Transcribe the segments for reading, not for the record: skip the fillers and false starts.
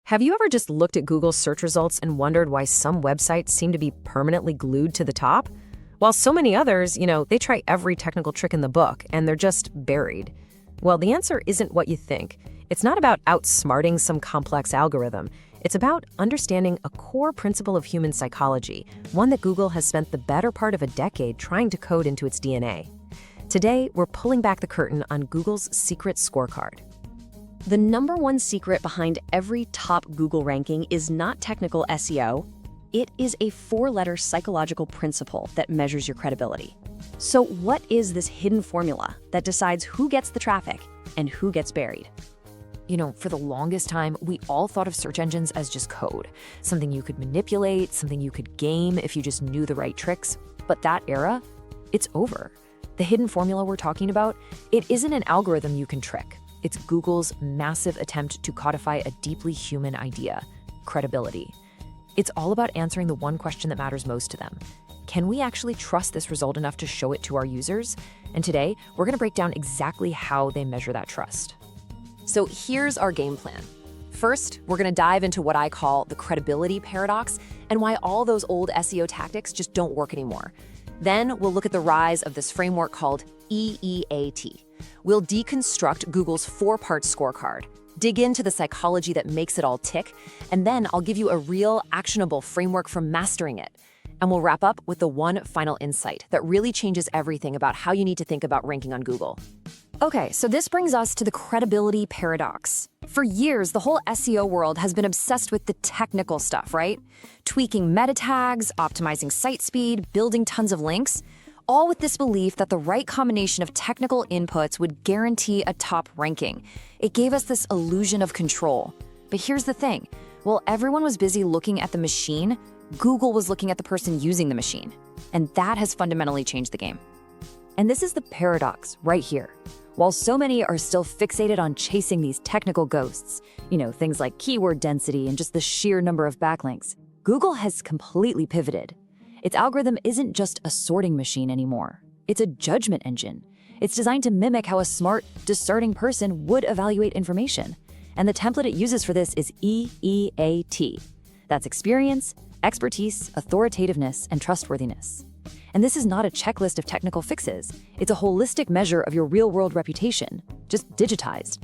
Have you ever just looked at Google's search results and wondered why some websites seem to be permanently glued to the top? While so many others, they try every technical trick in the book and they're just buried. Well, the answer isn't what you think. It's not about outsmarting some complex algorithm. It's about understanding a core principle of human psychology, one that Google has spent the better part of a decade trying to code into its DNA. Today, we're pulling back the curtain on Google's secret scorecard. The number one secret behind every top Google ranking is not technical SEO. It is a 4-letter psychological principle that measures your credibility. So what is this hidden formula that decides who gets the traffic and who gets buried? For the longest time, we all thought of search engines as just code, something you could manipulate, something you could game if you just knew the right tricks. But that era, it's over. The hidden formula we're talking about, it isn't an algorithm you can trick. It's Google's massive attempt to codify a deeply human idea, credibility. It's all about answering the one question that matters most to them. Can we actually trust this result enough to show it to our users? And today, we're going to break down exactly how they measure that trust. So here's our game plan. First, we're going to dive into what I call the credibility paradox and why all those old SEO tactics just don't work anymore. Then we'll look at the rise of this framework called EEAT. We'll deconstruct Google's 4-part scorecard, dig into the psychology that makes it all tick, and then I'll give you a real, actionable framework for mastering it. And we'll wrap up with the one final insight that really changes everything about how you need to think about ranking on Google. Okay, so this brings us to the credibility paradox. For years, the whole SEO world has been obsessed with the technical stuff, right? Tweaking meta tags, optimizing site speed, building tons of links, all with this belief that the right combination of technical inputs would guarantee a top ranking. It gave us this illusion of control. But here's the thing. While everyone was busy looking at the machine, Google was looking at the person using the machine. And that has fundamentally changed the game. And this is the paradox right here. While so many are still fixated on chasing these technical ghosts, things like keyword density and just the sheer number of backlinks, Google has completely pivoted. Its algorithm isn't just a sorting machine anymore. It's a judgment engine. It's designed to mimic how a smart, discerning person would evaluate information. And the template it uses for this is EEAT. That's experience, expertise, authoritativeness, and trustworthiness. And this is not a checklist of technical fixes. It's a holistic measure of your real-world reputation, just digitized.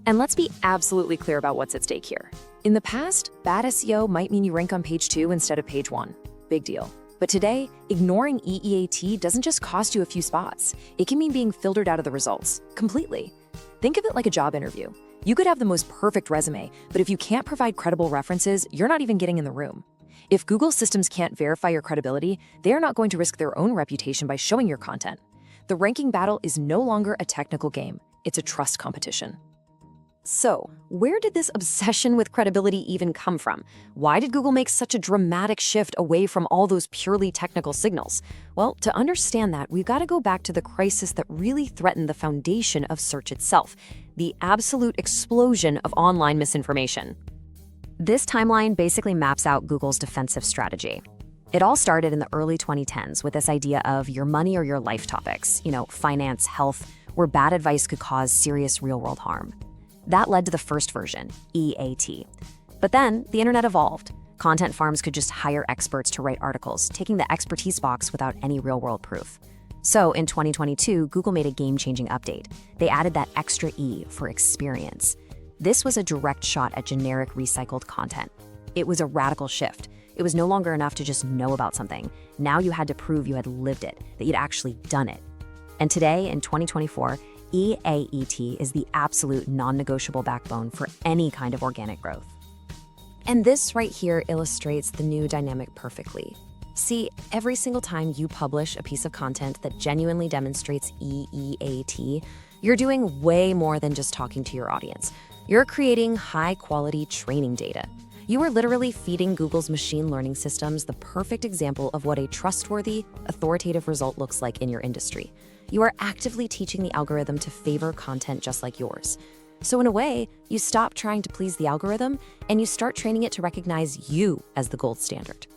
And let's be absolutely clear about what's at stake here. In the past, bad SEO might mean you rank on page 2 instead of page 1. Big deal. But today, ignoring EEAT doesn't just cost you a few spots. It can mean being filtered out of the results, completely. Think of it like a job interview. You could have the most perfect resume, but if you can't provide credible references, you're not even getting in the room. If Google systems can't verify your credibility, they are not going to risk their own reputation by showing your content. The ranking battle is no longer a technical game. It's a trust competition. So, where did this obsession with credibility even come from? Why did Google make such a dramatic shift away from all those purely technical signals? Well, to understand that, we've got to go back to the crisis that really threatened the foundation of search itself, the absolute explosion of online misinformation. This timeline basically maps out Google's defensive strategy. It all started in the early 2010s with this idea of your money or your life topics, finance, health, where bad advice could cause serious real-world harm. That led to the first version, EAT. But then the internet evolved. Content farms could just hire experts to write articles, taking the expertise box without any real-world proof. So in 2022, Google made a game-changing update. They added that extra E for experience. This was a direct shot at generic recycled content. It was a radical shift. It was no longer enough to just know about something. Now you had to prove you had lived it, that you'd actually done it. And today, in 2024, EAET is the absolute non-negotiable backbone for any kind of organic growth. And this right here illustrates the new dynamic perfectly. See, every single time you publish a piece of content that genuinely demonstrates EEAT, you're doing way more than just talking to your audience. You're creating high-quality training data. You are literally feeding Google's machine learning systems the perfect example of what a trustworthy, authoritative result looks like in your industry. You are actively teaching the algorithm to favor content just like yours. So in a way, you stop trying to please the algorithm and you start training it to recognize you as the gold standard.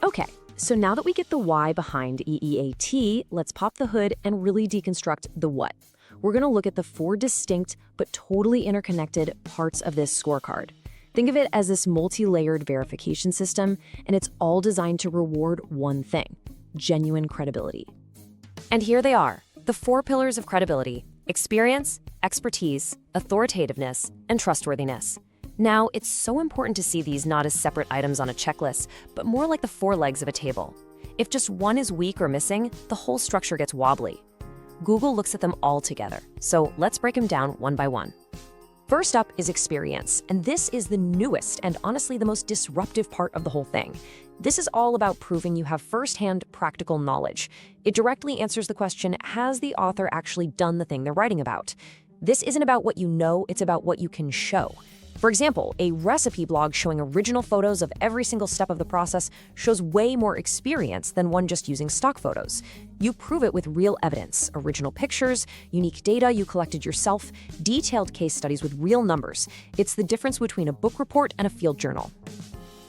Okay, so now that we get the why behind EEAT, let's pop the hood and really deconstruct the what. We're going to look at the 4 distinct but totally interconnected parts of this scorecard. Think of it as this multi-layered verification system, and it's all designed to reward one thing: genuine credibility. And here they are, the 4 pillars of credibility: experience, expertise, authoritativeness, and trustworthiness. Now, it's so important to see these not as separate items on a checklist, but more like the 4 legs of a table. If just one is weak or missing, the whole structure gets wobbly. Google looks at them all together, so let's break them down one by one. First up is experience, and this is the newest and honestly the most disruptive part of the whole thing. This is all about proving you have first-hand practical knowledge. It directly answers the question, has the author actually done the thing they're writing about? This isn't about what you know, it's about what you can show. For example, a recipe blog showing original photos of every single step of the process shows way more experience than one just using stock photos. You prove it with real evidence, original pictures, unique data you collected yourself, detailed case studies with real numbers. It's the difference between a book report and a field journal.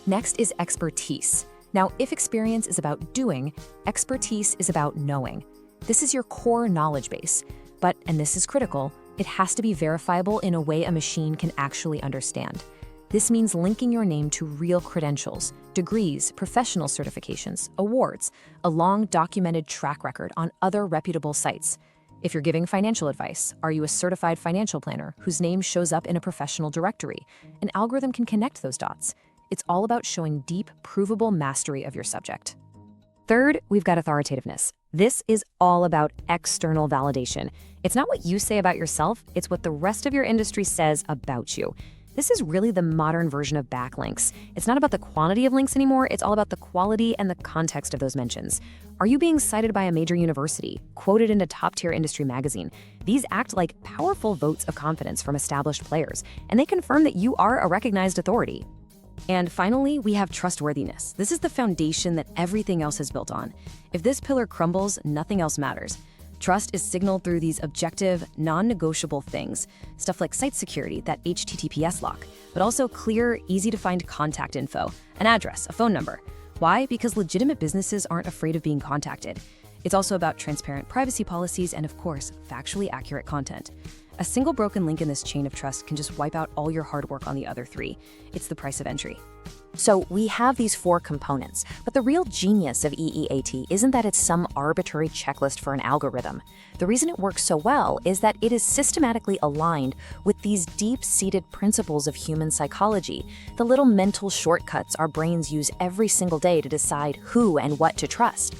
Next is expertise. Now, if experience is about doing, expertise is about knowing. This is your core knowledge base. But, and this is critical, it has to be verifiable in a way a machine can actually understand. This means linking your name to real credentials, degrees, professional certifications, awards, a long documented track record on other reputable sites. If you're giving financial advice, are you a certified financial planner whose name shows up in a professional directory? An algorithm can connect those dots. It's all about showing deep, provable mastery of your subject. Third, we've got authoritativeness. This is all about external validation. It's not what you say about yourself, it's what the rest of your industry says about you. This is really the modern version of backlinks. It's not about the quantity of links anymore, it's all about the quality and the context of those mentions. Are you being cited by a major university, quoted in a top-tier industry magazine? These act like powerful votes of confidence from established players, and they confirm that you are a recognized authority. And finally, we have trustworthiness. This is the foundation that everything else is built on. If this pillar crumbles, nothing else matters. Trust is signaled through these objective, non-negotiable things, stuff like site security, that HTTPS lock, but also clear, easy-to-find contact info, an address, a phone number. Why? Because legitimate businesses aren't afraid of being contacted. It's also about transparent privacy policies and, of course, factually accurate content. A single broken link in this chain of trust can just wipe out all your hard work on the other 3. It's the price of entry. So we have these 4 components, but the real genius of EEAT isn't that it's some arbitrary checklist for an algorithm. The reason it works so well is that it is systematically aligned with these deep-seated principles of human psychology, the little mental shortcuts our brains use every single day to decide who and what to trust.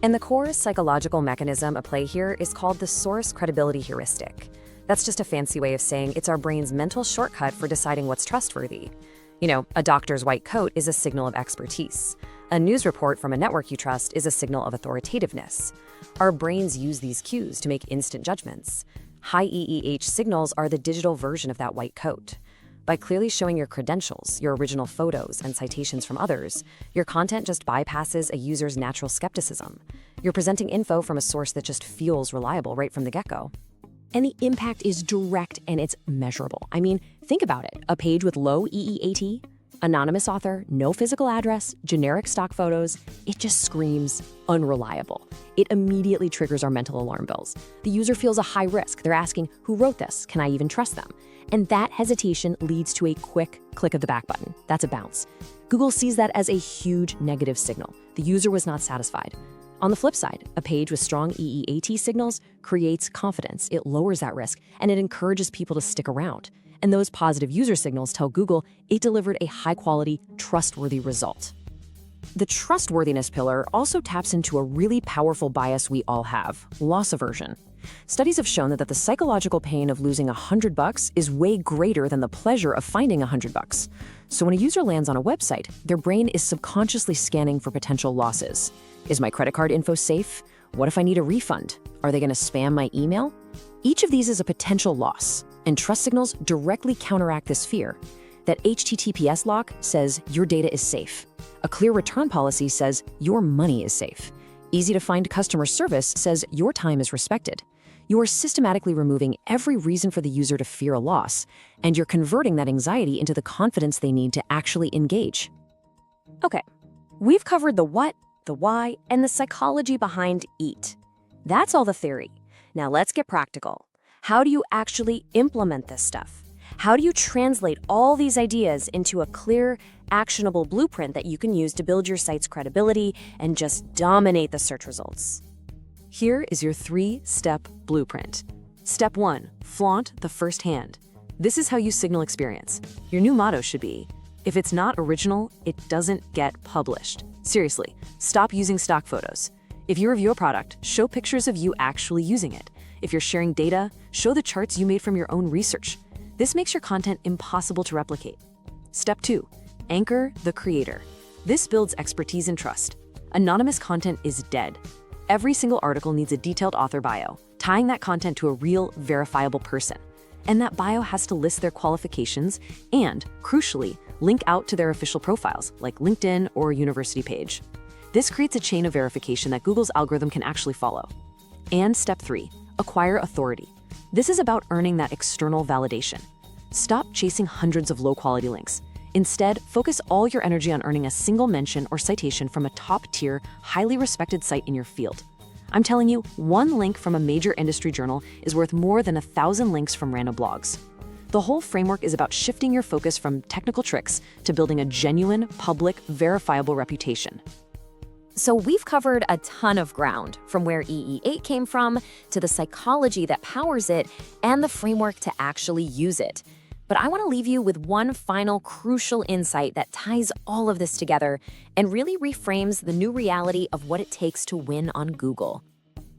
And the core psychological mechanism at play here is called the Source Credibility Heuristic. That's just a fancy way of saying it's our brain's mental shortcut for deciding what's trustworthy. You know, a doctor's white coat is a signal of expertise. A news report from a network you trust is a signal of authoritativeness. Our brains use these cues to make instant judgments. High EEAT signals are the digital version of that white coat. By clearly showing your credentials, your original photos, and citations from others, your content just bypasses a user's natural skepticism. You're presenting info from a source that just feels reliable right from the get-go. And the impact is direct and it's measurable. I mean, think about it. A page with low EEAT, anonymous author, no physical address, generic stock photos, it just screams unreliable. It immediately triggers our mental alarm bells. The user feels a high risk. They're asking, who wrote this? Can I even trust them? And that hesitation leads to a quick click of the back button. That's a bounce. Google sees that as a huge negative signal. The user was not satisfied. On the flip side, a page with strong EEAT signals creates confidence. It lowers that risk, and it encourages people to stick around. And those positive user signals tell Google it delivered a high-quality, trustworthy result. The trustworthiness pillar also taps into a really powerful bias we all have: loss aversion. Studies have shown that the psychological pain of losing $100 is way greater than the pleasure of finding $100. So when a user lands on a website, their brain is subconsciously scanning for potential losses. Is my credit card info safe? What if I need a refund? Are they going to spam my email? Each of these is a potential loss, and trust signals directly counteract this fear. That HTTPS lock says your data is safe. A clear return policy says your money is safe. Easy-to-find customer service says your time is respected. You are systematically removing every reason for the user to fear a loss, and you're converting that anxiety into the confidence they need to actually engage. Okay, we've covered the what, the why, and the psychology behind EAT. That's all the theory. Now let's get practical. How do you actually implement this stuff? How do you translate all these ideas into a clear, actionable blueprint that you can use to build your site's credibility and just dominate the search results? Here is your 3-step blueprint. Step 1, flaunt the first-hand. This is how you signal experience. Your new motto should be, if it's not original, it doesn't get published. Seriously, stop using stock photos. If you review a product, show pictures of you actually using it. If you're sharing data, show the charts you made from your own research. This makes your content impossible to replicate. Step 2, anchor the creator. This builds expertise and trust. Anonymous content is dead. Every single article needs a detailed author bio, tying that content to a real, verifiable person. And that bio has to list their qualifications and, crucially, link out to their official profiles, like LinkedIn or a university page. This creates a chain of verification that Google's algorithm can actually follow. And step 3, acquire authority. This is about earning that external validation. Stop chasing hundreds of low-quality links. Instead, focus all your energy on earning a single mention or citation from a top-tier, highly respected site in your field. I'm telling you, one link from a major industry journal is worth more than 1,000 links from random blogs. The whole framework is about shifting your focus from technical tricks to building a genuine, public, verifiable reputation. So we've covered a ton of ground, from where EEAT came from, to the psychology that powers it, and the framework to actually use it. But I want to leave you with one final crucial insight that ties all of this together and really reframes the new reality of what it takes to win on Google.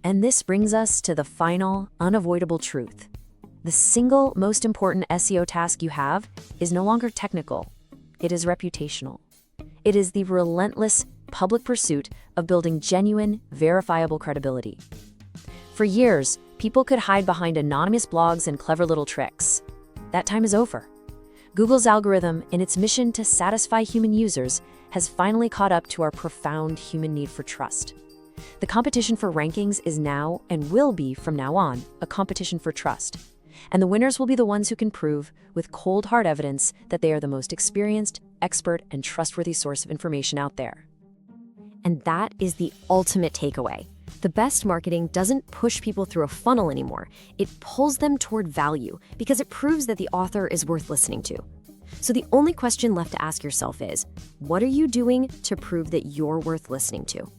And this brings us to the final, unavoidable truth. The single most important SEO task you have is no longer technical. It is reputational. It is the relentless public pursuit of building genuine, verifiable credibility. For years, people could hide behind anonymous blogs and clever little tricks. That time is over. Google's algorithm, in its mission to satisfy human users, has finally caught up to our profound human need for trust. The competition for rankings is now, and will be from now on, a competition for trust. And the winners will be the ones who can prove, with cold hard evidence, that they are the most experienced, expert, and trustworthy source of information out there. And that is the ultimate takeaway. The best marketing doesn't push people through a funnel anymore. It pulls them toward value because it proves that the author is worth listening to. So the only question left to ask yourself is, what are you doing to prove that you're worth listening to?